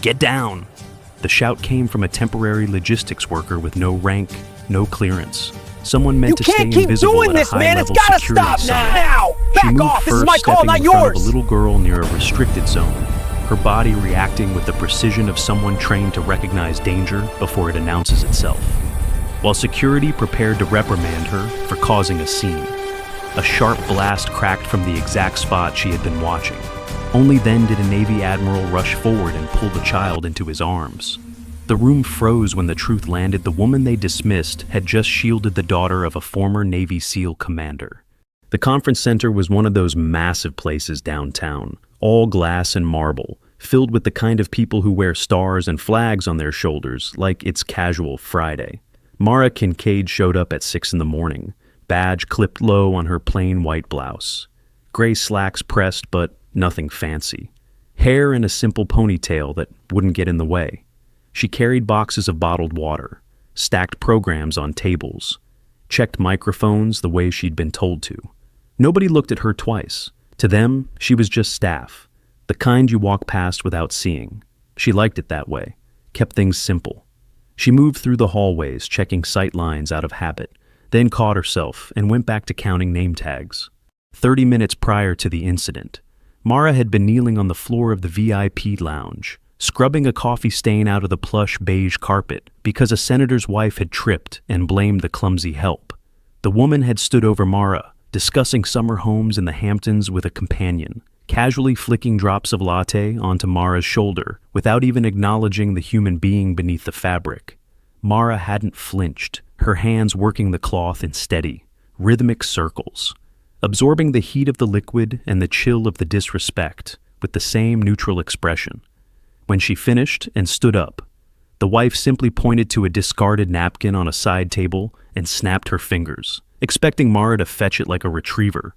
"Get down!" The shout came from a temporary logistics worker with no rank, no clearance. Someone meant to stay invisible at a high-level security summit. Now! She Back moved off! This first, is my call, stepping not in front of yours! a little girl near a restricted zone, her body reacting with the precision of someone trained to recognize danger before it announces itself. While security prepared to reprimand her for causing a scene, a sharp blast cracked from the exact spot she had been watching. Only then did a Navy Admiral rush forward and pull the child into his arms. The room froze when the truth landed. The woman they dismissed had just shielded the daughter of a former Navy SEAL commander. The conference center was one of those massive places downtown, all glass and marble, filled with the kind of people who wear stars and flags on their shoulders like it's casual Friday. Mara Kincaid showed up at 6 a.m, badge clipped low on her plain white blouse. Gray slacks pressed, but nothing fancy. Hair in a simple ponytail that wouldn't get in the way. She carried boxes of bottled water, stacked programs on tables, checked microphones the way she'd been told to. Nobody looked at her twice. To them, she was just staff, the kind you walk past without seeing. She liked it that way, kept things simple. She moved through the hallways, checking sight lines out of habit, then caught herself and went back to counting name tags. 30 minutes prior to the incident, Mara had been kneeling on the floor of the VIP lounge, scrubbing a coffee stain out of the plush beige carpet because a senator's wife had tripped and blamed the clumsy help. The woman had stood over Mara, discussing summer homes in the Hamptons with a companion, casually flicking drops of latte onto Mara's shoulder without even acknowledging the human being beneath the fabric. Mara hadn't flinched, her hands working the cloth in steady, rhythmic circles, absorbing the heat of the liquid and the chill of the disrespect with the same neutral expression. When she finished and stood up, the wife simply pointed to a discarded napkin on a side table and snapped her fingers, expecting Mara to fetch it like a retriever.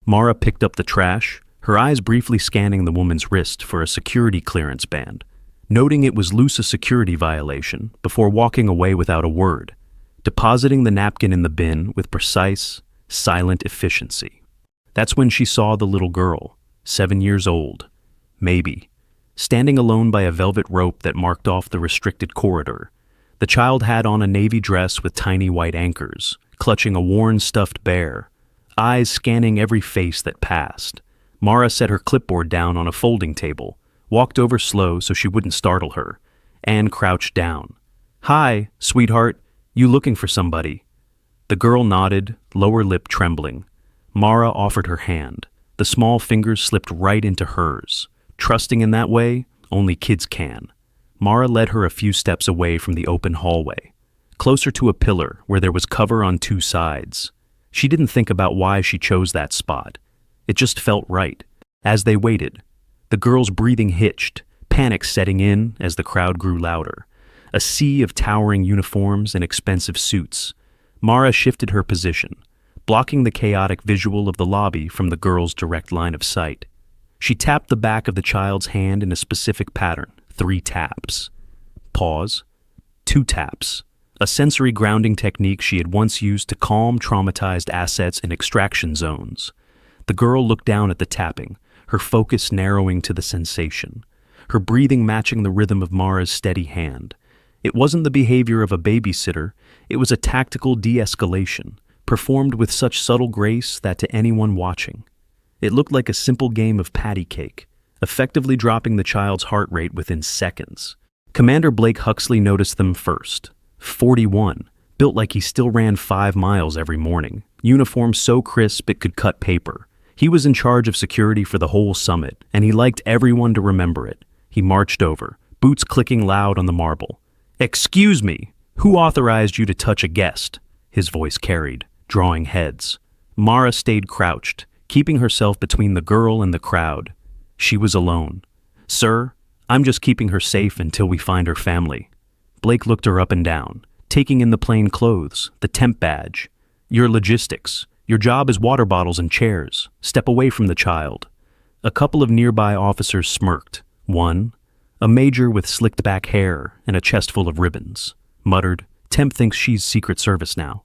Mara picked up the trash, her eyes briefly scanning the woman's wrist for a security clearance band, noting it was loose a security violation before walking away without a word, depositing the napkin in the bin with precise, silent efficiency. That's when she saw the little girl, 7 years old, maybe, standing alone by a velvet rope that marked off the restricted corridor. The child had on a navy dress with tiny white anchors, clutching a worn stuffed bear, eyes scanning every face that passed. Mara set her clipboard down on a folding table, walked over slow so she wouldn't startle her, and crouched down. "Hi, sweetheart, you looking for somebody?" The girl nodded, lower lip trembling. Mara offered her hand. The small fingers slipped right into hers. Trusting in that way, only kids can. Mara led her a few steps away from the open hallway, closer to a pillar where there was cover on 2 sides. She didn't think about why she chose that spot. It just felt right. As they waited, the girl's breathing hitched, panic setting in as the crowd grew louder. A sea of towering uniforms and expensive suits. Mara shifted her position, blocking the chaotic visual of the lobby from the girl's direct line of sight. She tapped the back of the child's hand in a specific pattern, 3 taps. Pause. 2 taps. A sensory grounding technique she had once used to calm traumatized assets in extraction zones. The girl looked down at the tapping, her focus narrowing to the sensation, her breathing matching the rhythm of Mara's steady hand. It wasn't the behavior of a babysitter, it was a tactical de-escalation, performed with such subtle grace that to anyone watching, it looked like a simple game of patty cake, effectively dropping the child's heart rate within seconds. Commander Blake Huxley noticed them first. 41, built like he still ran 5 miles every morning, uniform so crisp it could cut paper. He was in charge of security for the whole summit, and he liked everyone to remember it. He marched over, boots clicking loud on the marble. "Excuse me, who authorized you to touch a guest?" His voice carried, drawing heads. Mara stayed crouched, keeping herself between the girl and the crowd. She was alone. "Sir, I'm just keeping her safe until we find her family." Blake looked her up and down, taking in the plain clothes, the temp badge. "Your logistics. Your job is water bottles and chairs. Step away from the child." A couple of nearby officers smirked. One, a major with slicked back hair and a chest full of ribbons, muttered, "Temp thinks she's Secret Service now."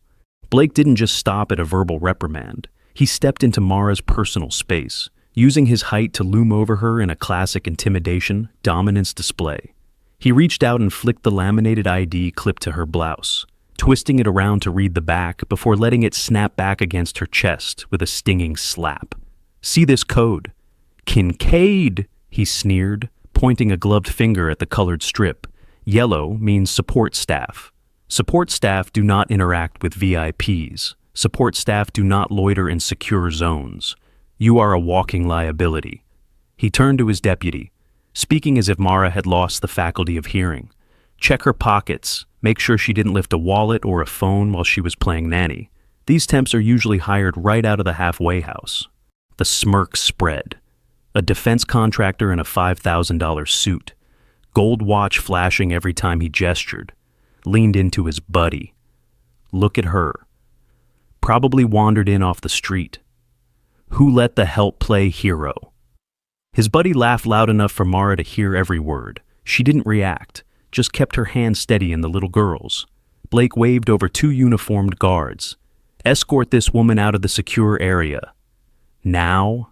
Blake didn't just stop at a verbal reprimand. He stepped into Mara's personal space, using his height to loom over her in a classic intimidation, dominance display. He reached out and flicked the laminated ID clipped to her blouse, twisting it around to read the back before letting it snap back against her chest with a stinging slap. "See this code." "Kincaid," he sneered, pointing a gloved finger at the colored strip. "Yellow means support staff. Support staff do not interact with VIPs. Support staff do not loiter in secure zones. You are a walking liability." He turned to his deputy, speaking as if Mara had lost the faculty of hearing. "Check her pockets. Make sure she didn't lift a wallet or a phone while she was playing nanny. These temps are usually hired right out of the halfway house." The smirk spread. A defense contractor in a $5,000 suit, gold watch flashing every time he gestured, leaned into his buddy. Look at her. Probably wandered in off the street. Who let the help play hero? His buddy laughed loud enough for Mara to hear every word. She didn't react, just kept her hand steady in the little girl's. Blake waved over 2 uniformed guards. "Escort this woman out of the secure area." "Now?"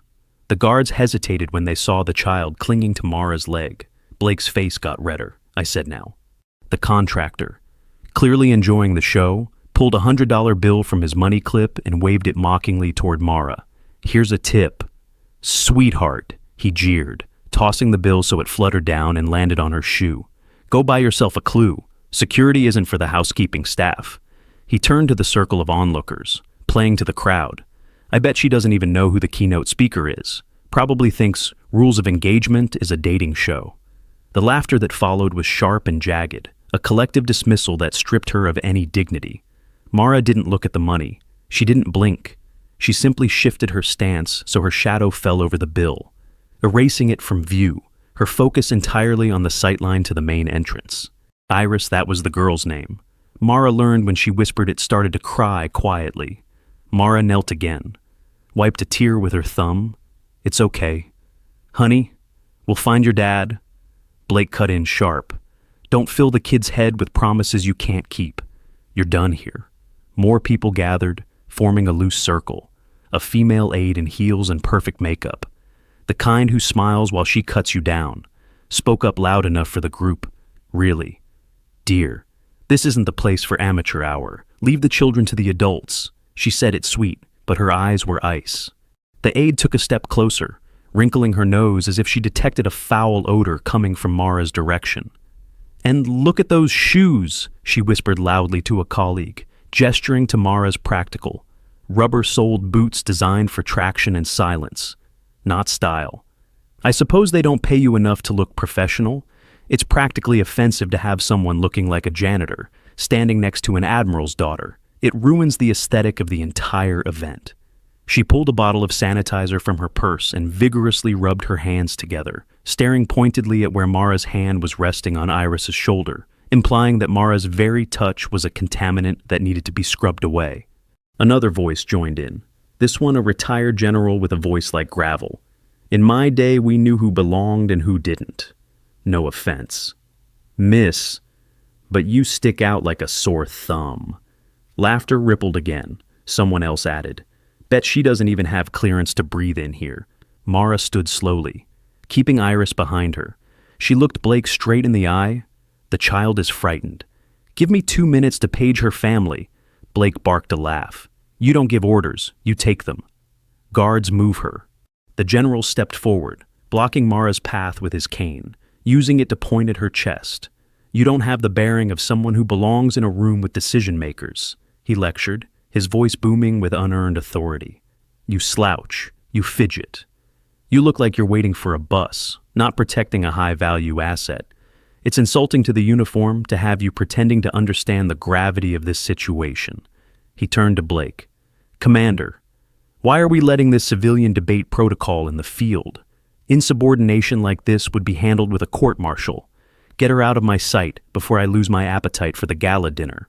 The guards hesitated when they saw the child clinging to Mara's leg. Blake's face got redder. "I said now." The contractor, clearly enjoying the show, pulled a $100 bill from his money clip and waved it mockingly toward Mara. "Here's a tip." "Sweetheart," he jeered, tossing the bill so it fluttered down and landed on her shoe. "Go buy yourself a clue. Security isn't for the housekeeping staff." He turned to the circle of onlookers, playing to the crowd. "I bet she doesn't even know who the keynote speaker is. Probably thinks Rules of Engagement is a dating show." The laughter that followed was sharp and jagged, a collective dismissal that stripped her of any dignity. Mara didn't look at the money. She didn't blink. She simply shifted her stance so her shadow fell over the bill, erasing it from view, her focus entirely on the sightline to the main entrance. Iris, that was the girl's name. Mara learned when she whispered it started to cry quietly. Mara knelt again, wiped a tear with her thumb. "It's okay. Honey, we'll find your dad." Blake cut in sharp. "Don't fill the kid's head with promises you can't keep. You're done here." More people gathered, forming a loose circle. A female aide in heels and perfect makeup. The kind who smiles while she cuts you down. Spoke up loud enough for the group. "Really? Dear, this isn't the place for amateur hour. Leave the children to the adults." She said it sweet, but her eyes were ice. The aide took a step closer, wrinkling her nose as if she detected a foul odor coming from Mara's direction. "And look at those shoes," she whispered loudly to a colleague, gesturing to Mara's practical, rubber-soled boots designed for traction and silence, not style. "I suppose they don't pay you enough to look professional. It's practically offensive to have someone looking like a janitor, standing next to an admiral's daughter. It ruins the aesthetic of the entire event." She pulled a bottle of sanitizer from her purse and vigorously rubbed her hands together, staring pointedly at where Mara's hand was resting on Iris's shoulder, implying that Mara's very touch was a contaminant that needed to be scrubbed away. Another voice joined in, this one a retired general with a voice like gravel. "In my day, we knew who belonged and who didn't. No offense. Miss, but you stick out like a sore thumb." Laughter rippled again. Someone else added, "Bet she doesn't even have clearance to breathe in here." Mara stood slowly, keeping Iris behind her. She looked Blake straight in the eye. "The child is frightened. Give me 2 minutes to page her family." Blake barked a laugh. "You don't give orders, you take them." "Guards, move her." The general stepped forward, blocking Mara's path with his cane, using it to point at her chest. "You don't have the bearing of someone who belongs in a room with decision-makers," he lectured, his voice booming with unearned authority. "You slouch, you fidget. You look like you're waiting for a bus, not protecting a high-value asset. It's insulting to the uniform to have you pretending to understand the gravity of this situation." He turned to Blake. "Commander, why are we letting this civilian debate protocol in the field? Insubordination like this would be handled with a court-martial. Get her out of my sight before I lose my appetite for the gala dinner."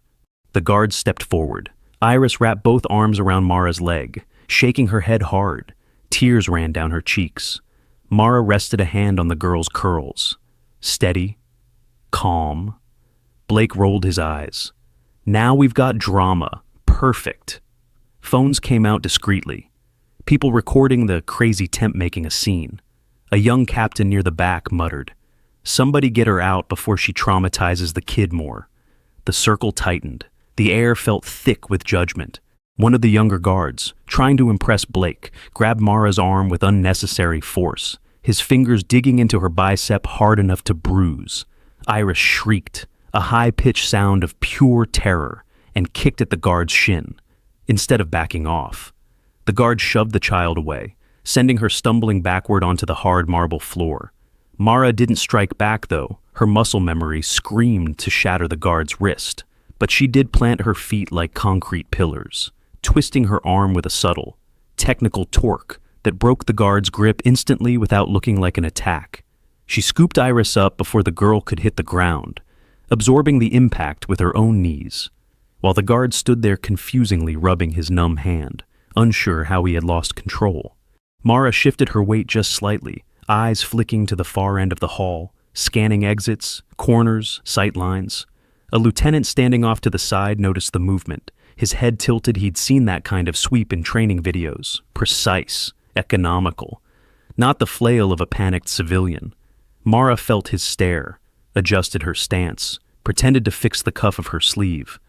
The guards stepped forward. Iris wrapped both arms around Mara's leg, shaking her head hard. Tears ran down her cheeks. Mara rested a hand on the girl's curls. Steady. Calm. Blake rolled his eyes. "Now we've got drama. Perfect." Phones came out discreetly. People recording the crazy temp making a scene. A young captain near the back muttered, Somebody get her out before she traumatizes the kid more. The circle tightened. The air felt thick with judgment. One of the younger guards, trying to impress Blake, grabbed Mara's arm with unnecessary force, his fingers digging into her bicep hard enough to bruise. Iris shrieked, a high-pitched sound of pure terror, and kicked at the guard's shin, instead of backing off. The guard shoved the child away, sending her stumbling backward onto the hard marble floor. Mara didn't strike back, though. Her muscle memory screamed to shatter the guard's wrist, but she did plant her feet like concrete pillars, twisting her arm with a subtle, technical torque that broke the guard's grip instantly without looking like an attack. She scooped Iris up before the girl could hit the ground, absorbing the impact with her own knees, while the guard stood there confusingly rubbing his numb hand, unsure how he had lost control. Mara shifted her weight just slightly, eyes flicking to the far end of the hall, scanning exits, corners, sight lines. A lieutenant standing off to the side noticed the movement. His head tilted. He'd seen that kind of sweep in training videos. Precise, economical. Not the flail of a panicked civilian. Mara felt his stare, adjusted her stance, pretended to fix the cuff of her sleeve.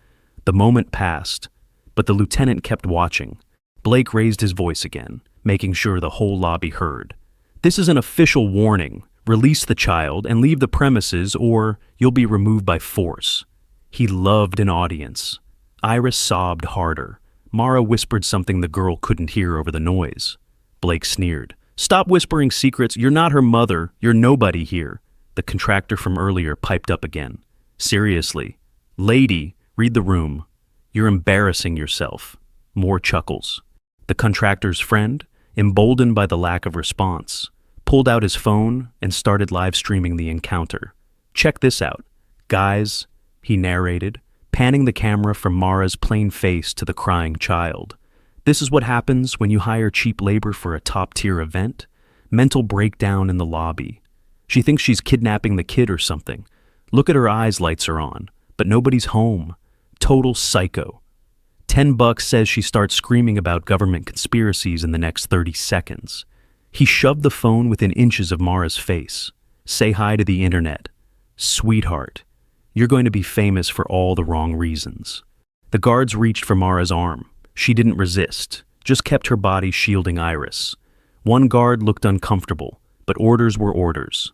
The moment passed, but the lieutenant kept watching. Blake raised his voice again, making sure the whole lobby heard. "This is an official warning. Release the child and leave the premises, or you'll be removed by force." He loved an audience. Iris sobbed harder. Mara whispered something the girl couldn't hear over the noise. Blake sneered. "Stop whispering secrets. You're not her mother. You're nobody here." The contractor from earlier piped up again. "Seriously. Lady, read the room. You're embarrassing yourself." More chuckles. The contractor's friend, emboldened by the lack of response, pulled out his phone and started live streaming the encounter. "Check this out. Guys," he narrated, panning the camera from Mara's plain face to the crying child. "This is what happens when you hire cheap labor for a top-tier event. Mental breakdown in the lobby. She thinks she's kidnapping the kid or something. Look at her eyes, lights are on, but nobody's home. Total psycho. $10 says she starts screaming about government conspiracies in the next 30 seconds. He shoved the phone within inches of Mara's face. "Say hi to the internet. Sweetheart, you're going to be famous for all the wrong reasons." The guards reached for Mara's arm. She didn't resist, just kept her body shielding Iris. One guard looked uncomfortable, but orders were orders.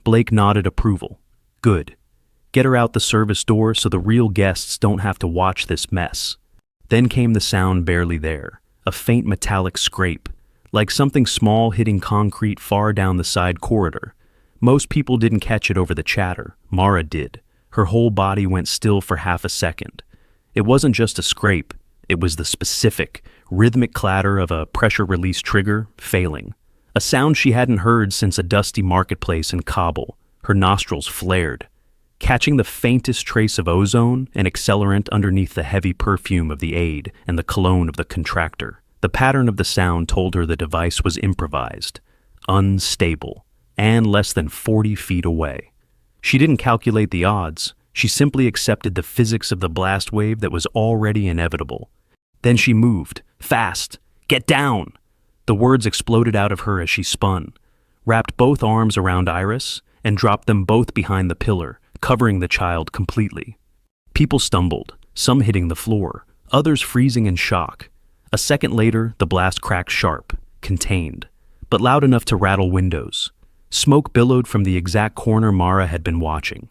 Blake nodded approval. "Good. Get her out the service door so the real guests don't have to watch this mess." Then came the sound barely there, a faint metallic scrape, like something small hitting concrete far down the side corridor. Most people didn't catch it over the chatter. Mara did. Her whole body went still for half a second. It wasn't just a scrape. It was the specific, rhythmic clatter of a pressure-release trigger failing. A sound she hadn't heard since a dusty marketplace in Kabul. Her nostrils flared, catching the faintest trace of ozone and accelerant underneath the heavy perfume of the aide and the cologne of the contractor. The pattern of the sound told her the device was improvised, unstable, and less than 40 feet away. She didn't calculate the odds. She simply accepted the physics of the blast wave that was already inevitable. Then she moved. Fast! Get down! The words exploded out of her as she spun, wrapped both arms around Iris, and dropped them both behind the pillar, covering the child completely. People stumbled, some hitting the floor, others freezing in shock. A second later, the blast cracked sharp, contained, but loud enough to rattle windows. Smoke billowed from the exact corner Mara had been watching.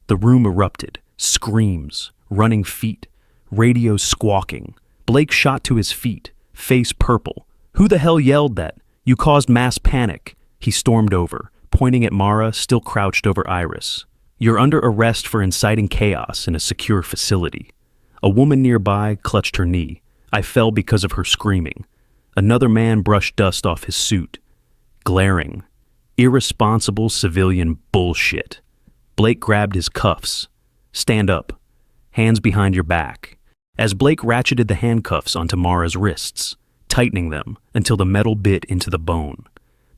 The room erupted, screams, running feet, radios squawking. Blake shot to his feet, face purple. "Who the hell yelled that? You caused mass panic." He stormed over, pointing at Mara, still crouched over Iris. "You're under arrest for inciting chaos in a secure facility." A woman nearby clutched her knee. I fell because of her screaming. Another man brushed dust off his suit. Glaring, irresponsible civilian bullshit. Blake grabbed his cuffs. "Stand up. Hands behind your back." As Blake ratcheted the handcuffs onto Mara's wrists, tightening them until the metal bit into the bone.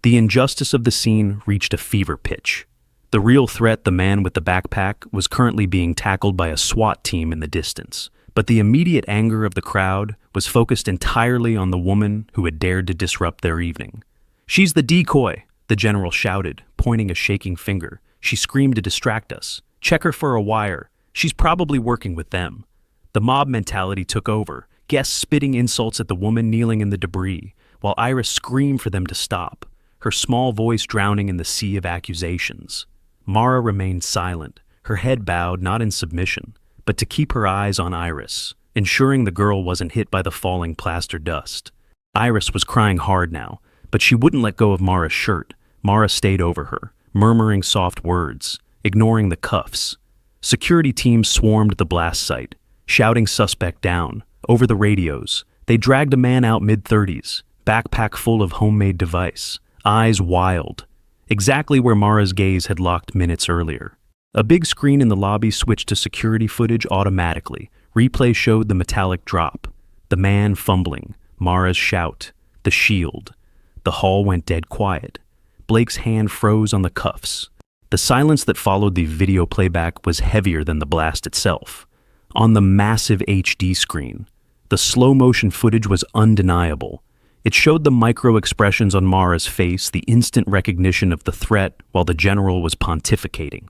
The injustice of the scene reached a fever pitch. The real threat, the man with the backpack, was currently being tackled by a SWAT team in the distance. But the immediate anger of the crowd was focused entirely on the woman who had dared to disrupt their evening. "She's the decoy," the general shouted, pointing a shaking finger. She screamed to distract us. Check her for a wire. She's probably working with them. The mob mentality took over, guests spitting insults at the woman kneeling in the debris, while Iris screamed for them to stop, her small voice drowning in the sea of accusations. Mara remained silent, her head bowed not in submission, but to keep her eyes on Iris, ensuring the girl wasn't hit by the falling plaster dust. Iris was crying hard now, but she wouldn't let go of Mara's shirt. Mara stayed over her, murmuring soft words, ignoring the cuffs. Security teams swarmed the blast site, shouting suspect down. Over the radios, they dragged a man out mid-30s, backpack full of homemade device, eyes wild, exactly where Mara's gaze had locked minutes earlier. A big screen in the lobby switched to security footage automatically. Replay showed the metallic drop, the man fumbling, Mara's shout, the shield. The hall went dead quiet. Blake's hand froze on the cuffs. The silence that followed the video playback was heavier than the blast itself. On the massive HD screen, the slow-motion footage was undeniable. It showed the micro-expressions on Mara's face, the instant recognition of the threat while the general was pontificating.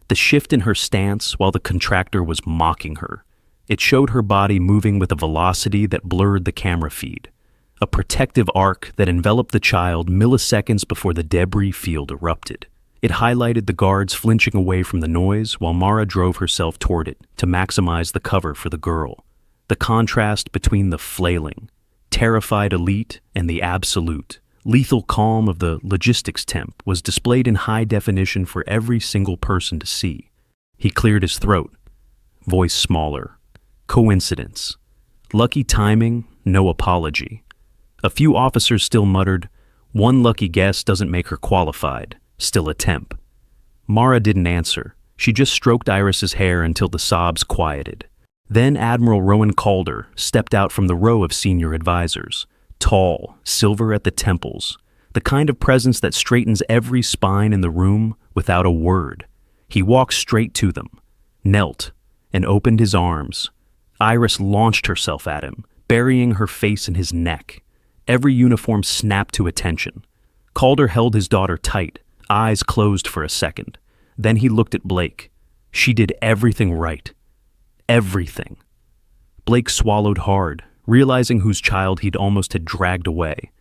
The shift in her stance while the contractor was mocking her. It showed her body moving with a velocity that blurred the camera feed. A protective arc that enveloped the child milliseconds before the debris field erupted. It highlighted the guards flinching away from the noise while Mara drove herself toward it to maximize the cover for the girl. The contrast between the flailing, terrified elite and the absolute, lethal calm of the logistics temp was displayed in high definition for every single person to see. He cleared his throat, voice smaller. Coincidence. Lucky timing, no apology. A few officers still muttered, "One lucky guess doesn't make her qualified. Still a temp." Mara didn't answer. She just stroked Iris's hair until the sobs quieted. Then Admiral Rowan Calder stepped out from the row of senior advisors. Tall, silver at the temples, the kind of presence that straightens every spine in the room without a word. He walked straight to them, knelt, and opened his arms. Iris launched herself at him, burying her face in his neck. Every uniform snapped to attention. Calder held his daughter tight, eyes closed for a second. Then he looked at Blake. She did everything right. Everything. Blake swallowed hard, realizing whose child he'd almost had dragged away.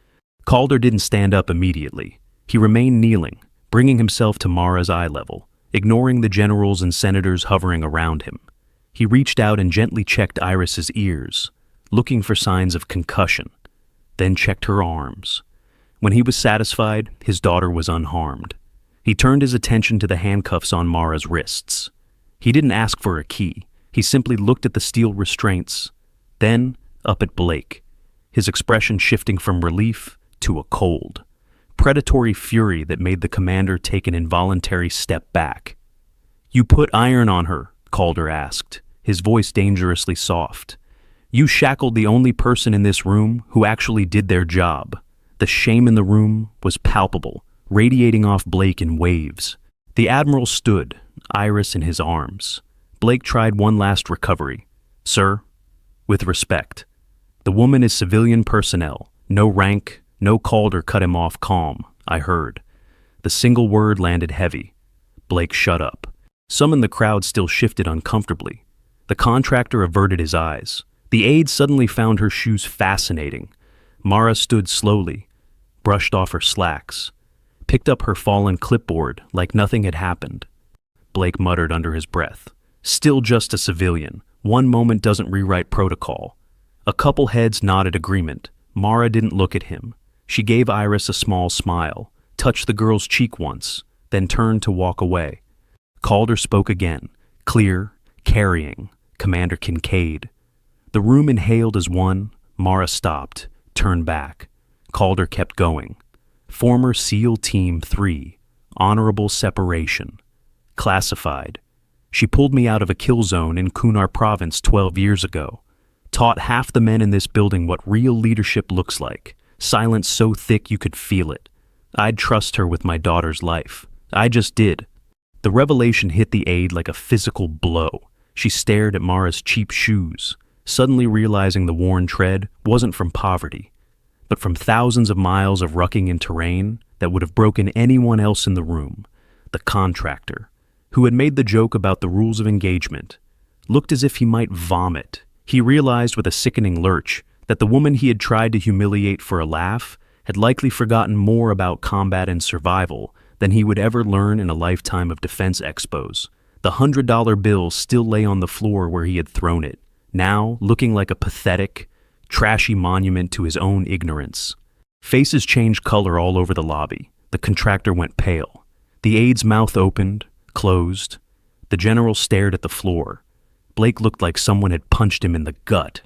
Calder didn't stand up immediately. He remained kneeling, bringing himself to Mara's eye level, ignoring the generals and senators hovering around him. He reached out and gently checked Iris's ears, looking for signs of concussion, then checked her arms. When he was satisfied, his daughter was unharmed. He turned his attention to the handcuffs on Mara's wrists. He didn't ask for a key. He simply looked at the steel restraints, then up at Blake, his expression shifting from relief to a cold, predatory fury that made the commander take an involuntary step back. "You put iron on her?" Calder asked, his voice dangerously soft. "You shackled the only person in this room who actually did their job." The shame in the room was palpable, radiating off Blake in waves. The Admiral stood, Iris in his arms. Blake tried one last recovery. "Sir, with respect. The woman is civilian personnel. No rank, no Calder cut him off calm, I heard." The single word landed heavy. Blake shut up. Some in the crowd still shifted uncomfortably. The contractor averted his eyes. The aide suddenly found her shoes fascinating. Mara stood slowly, brushed off her slacks, picked up her fallen clipboard like nothing had happened. Blake muttered under his breath, "Still just a civilian. One moment doesn't rewrite protocol." A couple heads nodded agreement. Mara didn't look at him. She gave Iris a small smile, touched the girl's cheek once, then turned to walk away. Calder spoke again, clear, carrying, Commander Kincaid. The room inhaled as one. Mara stopped, turned back. Calder kept going. "Former SEAL Team 3, honorable separation. Classified. She pulled me out of a kill zone in Kunar Province 12 years ago. Taught half the men in this building what real leadership looks like. Silence so thick you could feel it. I'd trust her with my daughter's life. I just did." The revelation hit the aide like a physical blow. She stared at Mara's cheap shoes, suddenly realizing the worn tread wasn't from poverty, but from thousands of miles of rucking in terrain that would have broken anyone else in the room. the contractor, who had made the joke about the rules of engagement, looked as if he might vomit. He realized with a sickening lurch that the woman he had tried to humiliate for a laugh had likely forgotten more about combat and survival than he would ever learn in a lifetime of defense expos. The $100 bill still lay on the floor where he had thrown it, now looking like a pathetic, trashy monument to his own ignorance. Faces changed color all over the lobby. The contractor went pale. The aide's mouth opened, closed. The general stared at the floor. Blake looked like someone had punched him in the gut.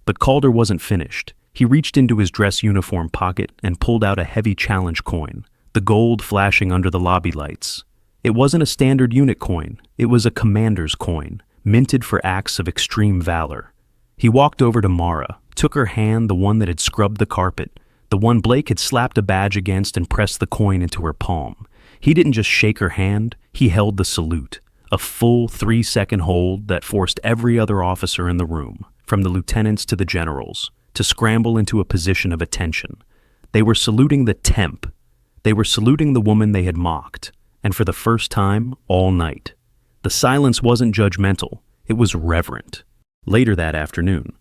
But Calder wasn't finished. He reached into his dress uniform pocket and pulled out a heavy challenge coin, the gold flashing under the lobby lights. It wasn't a standard unit coin. It was a commander's coin, minted for acts of extreme valor. He walked over to Mara, took her hand, the one that had scrubbed the carpet, the one Blake had slapped a badge against, and pressed the coin into her palm. He didn't just shake her hand, he held the salute, a full 3-second hold that forced every other officer in the room, from the lieutenants to the generals, to scramble into a position of attention. They were saluting the temp. They were saluting the woman they had mocked, and for the first time all night. The silence wasn't judgmental, it was reverent. Later that afternoon,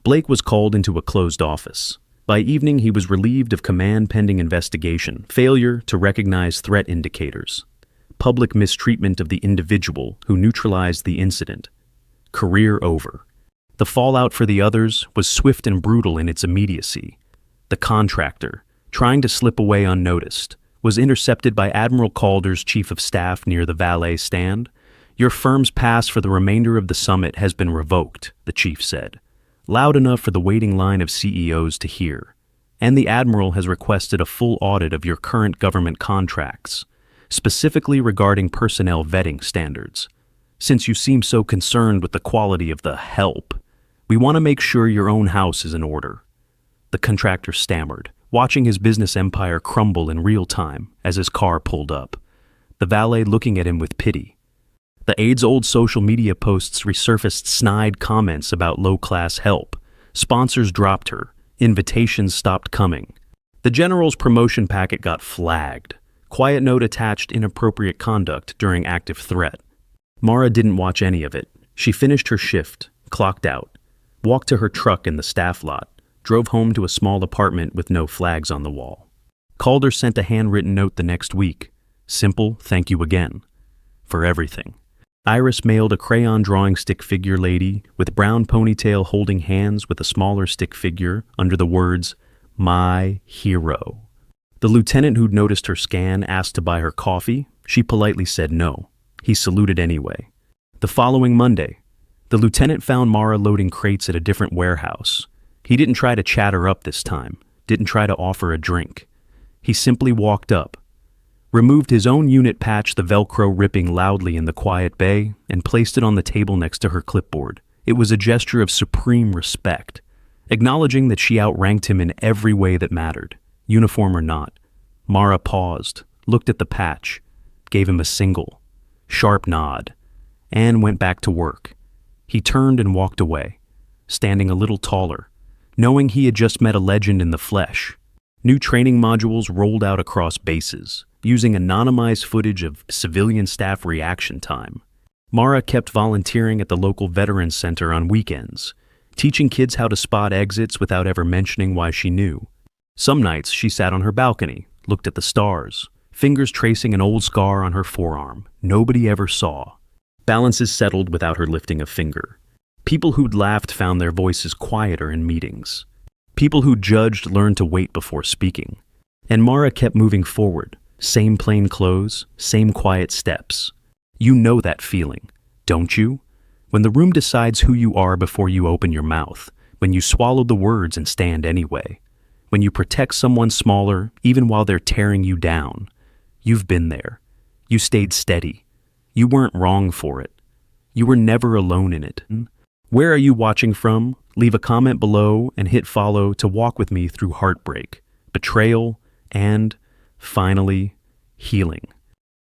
Blake was called into a closed office. By evening, he was relieved of command pending investigation, failure to recognize threat indicators, public mistreatment of the individual who neutralized the incident. Career over. The fallout for the others was swift and brutal in its immediacy. The contractor, trying to slip away unnoticed, was intercepted by Admiral Calder's chief of staff near the valet stand. "Your firm's pass for the remainder of the summit has been revoked," the chief said, loud enough for the waiting line of CEOs to hear. "And the Admiral has requested a full audit of your current government contracts, specifically regarding personnel vetting standards. Since you seem so concerned with the quality of the help, we want to make sure your own house is in order." The contractor stammered, watching his business empire crumble in real time as his car pulled up, the valet looking at him with pity. The aide's old social media posts resurfaced snide comments about low-class help. Sponsors dropped her. Invitations stopped coming. The general's promotion packet got flagged. Quiet note attached inappropriate conduct during active threat. Mara didn't watch any of it. She finished her shift, clocked out, walked to her truck in the staff lot, drove home to a small apartment with no flags on the wall. Calder sent a handwritten note the next week. Simple, thank you again. For everything. Iris mailed a crayon drawing stick figure lady with brown ponytail holding hands with a smaller stick figure under the words, "My hero." The lieutenant who'd noticed her scan asked to buy her coffee. She politely said no. He saluted anyway. The following Monday, the lieutenant found Mara loading crates at a different warehouse. He didn't try to chat her up this time, didn't try to offer a drink. He simply walked up, removed his own unit patch, the Velcro ripping loudly in the quiet bay, and placed it on the table next to her clipboard. It was a gesture of supreme respect, acknowledging that she outranked him in every way that mattered, uniform or not. Mara paused, looked at the patch, gave him a single, sharp nod, and went back to work. He turned and walked away, standing a little taller, knowing he had just met a legend in the flesh. New training modules rolled out across bases, using anonymized footage of civilian staff reaction time. Mara kept volunteering at the local veterans center on weekends, teaching kids how to spot exits without ever mentioning why she knew. Some nights she sat on her balcony, looked at the stars, fingers tracing an old scar on her forearm nobody ever saw. Balances settled without her lifting a finger. People who'd laughed found their voices quieter in meetings. People who judged learned to wait before speaking. And Mara kept moving forward. Same plain clothes, same quiet steps. You know that feeling, don't you? When the room decides who you are before you open your mouth, when you swallow the words and stand anyway, when you protect someone smaller even while they're tearing you down. You've been there. You stayed steady. You weren't wrong for it. You were never alone in it. Where are you watching from? Leave a comment below and hit follow to walk with me through heartbreak, betrayal, and finally, healing.